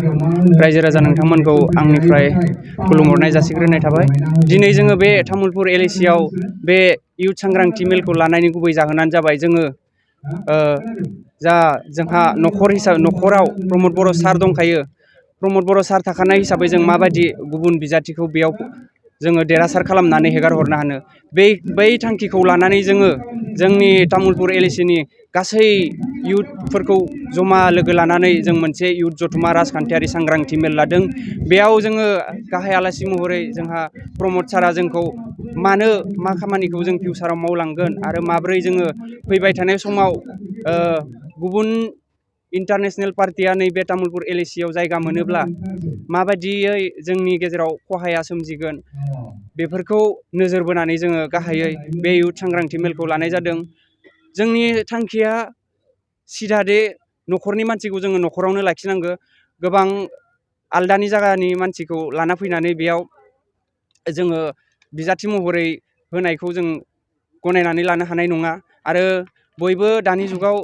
रायजो राजा नोंथांमोनखौ आंनिफ्राय खुलुमहरनाय जासिग्रोनाय थाबाय। दिनै जोङो बे तामुलपुर LAC आव बे इयुथ सांग्रांथि मेलखौ लानायनि गुबै जाहोनानो जाबाय जोङो जोंहा न'खराव प्रमद बर' सार दंखायो। प्रमद बर' सार थाखानाय हिसाबै जों माबायदि गुबुन बिजाथिखौ बेयाव जोङो देरहासार खालामनानै हेगार हरनो हानो, बै थांखिखौ लानानै जोङो जोंनि तामुलपुर LAC नि गासै इयुथफोरखौ जमा लोगो लानानै जों मोनसे इयुथ जथुमा राजखान्थियारि सांग्रांथि मेल लादों। बेयाव जोङो गाहाय आलासि महरै जोंहा प्रमद सारा जोंखौ मा खामानिखौ जों फिउचाराव मावलांगोन आरो माब्रै जोङो फैबाय थानाय समाव गुबुन इन्टारनेसनेल पार्टिया नैबे तामुलपुर LAC आव जायगा मोनोब्ला माबायदियै जोंनि गेजेराव खहाया सोमजिगोन, बेफोरखौ नोजोर बोनानै जोङो गाहायै बे इयुथ सांग्रांथि मेलखौ लानाय जादों। जोंनि थांखिया सिदादे न'खरनि मानसिखौ जोङो न'खरावनो लाखिनांगौ। गोबां आलदानि जायगानि मानसिखौ लाना फैनानै बेयाव जोङो बिजाथि महरै होनायखौ जों गनायनानै लानो हानाय नङा। आरो बयबो दानि जुगाव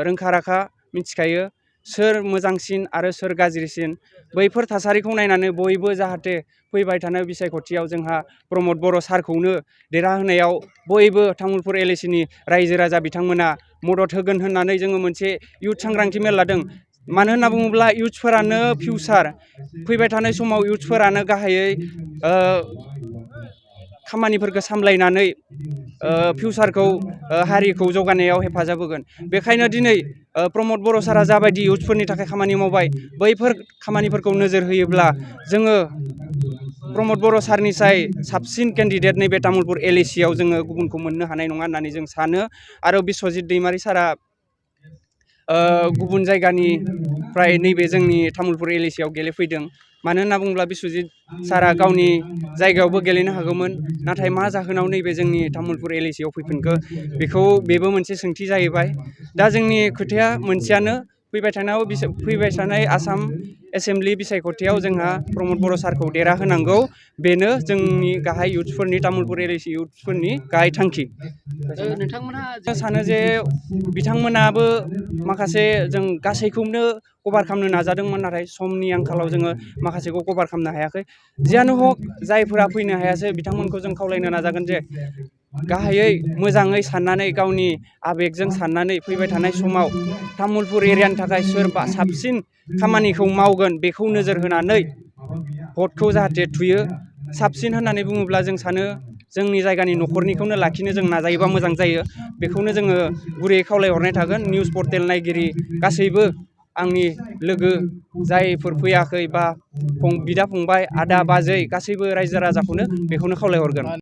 रोंखा राखा मिथिखायो सोर मोजांसिन आरो सोर गाज्रिसिन। बैफोर थासारिखौ नायनानै बयबो जाहाथे फैबाय थानाय बिसायख'थियाव जोंहा प्रमद बर' सारखौनो देरहाहोनायाव बयबो तामुलपुर LAC नि रायजो राजा बिथांमोना मदद होगोन होननानै जोङो मोनसे इयुथ सांग्रांथि मेल लादों। मानो होनना बुङोब्ला इयुथ्सफोरानो फिउचार, फैबाय थानाय समाव इयुथ्सफोरानो गाहायै खामानिफोरखौ सामलायनानै फिउचारखौ हारिखौ जौगानायाव हेफाजाब होगोन। बेखायनो दिनै प्रमद बर' सारा जाबायदि इयुथ्सफोरनि थाखाय खामानि मावबाय, बैफोर खामानिफोरखौ नोजोर होयोब्ला जोङो प्रमद बर' सारनिसाय साबसिन केन्डिडेट नैबे तामुलपुर LAC आव जोङो गुबुनखौ मोननो हानाय नङा होननानै जों सानो। आरो बिस्वजित दैमारि सारा गुबुन जायगानिफ्राय नैबे जोंनि तामुलपुर LAC आव गेलेफैदों। मानो होनना बुङोब्ला बिस्वजित सारा गावनि जायगायावबो गेलेनो हागौमोन, नाथाय मा जाहोनाव नैबे जोंनि तामुलपुर LAC आव फैफिनखो बेबो मोनसे सोंथि जाहैबाय। दा जोंनि खोथाया मोनसेयानो, फैबाय थानाय आसाम एसेमब्लि बिसायख'थियाव जोंहा प्रमद बर' सारखौ देरहाहोनांगौ। बेनो जोंनि गाहाय इयुथ्सफोरनि तामुलपुर LAC इयुथ्सफोरनि गाहाय थांखि। नोंथांमोनहा सानो जे बिथांमोनाबो माखासे जों गासैखौनो कभार खालामनो नाजादोंमोन, नाथाय समनि आंखालाव जोङो माखासेखौ कभार खालामनो हायाखै। जियानो हक, जायफोरा फैनो हायासै बिथांमोनखौ जों खावलायनो नाजागोन जे गाहायै मोजाङै साननानै गावनि आबेगजों साननानै फैबाय थानाय समाव तामुलपुर एरियानि थाखाय सोरबा साबसिन खामानिखौ मावगोन बेखौ नोजोर होनानै भटखौ जाहाथे थुयो। साबसिन होननानै बुङोब्ला जों सानो जोंनि जायगानि न'खरनिखौनो लाखिनो जों नाजायोबा मोजां जायो। बेखौनो जोङो गुरैयै खावलायहरनाय थागोन। निउस पर्टेल नायगिरि गासैबो आंनि लोगो जायफोर फैयाखै बा बिदा फंबाय आदा बाजै गासैबो रायजो राजाखौनो बेखौनो खावलायहरगोन।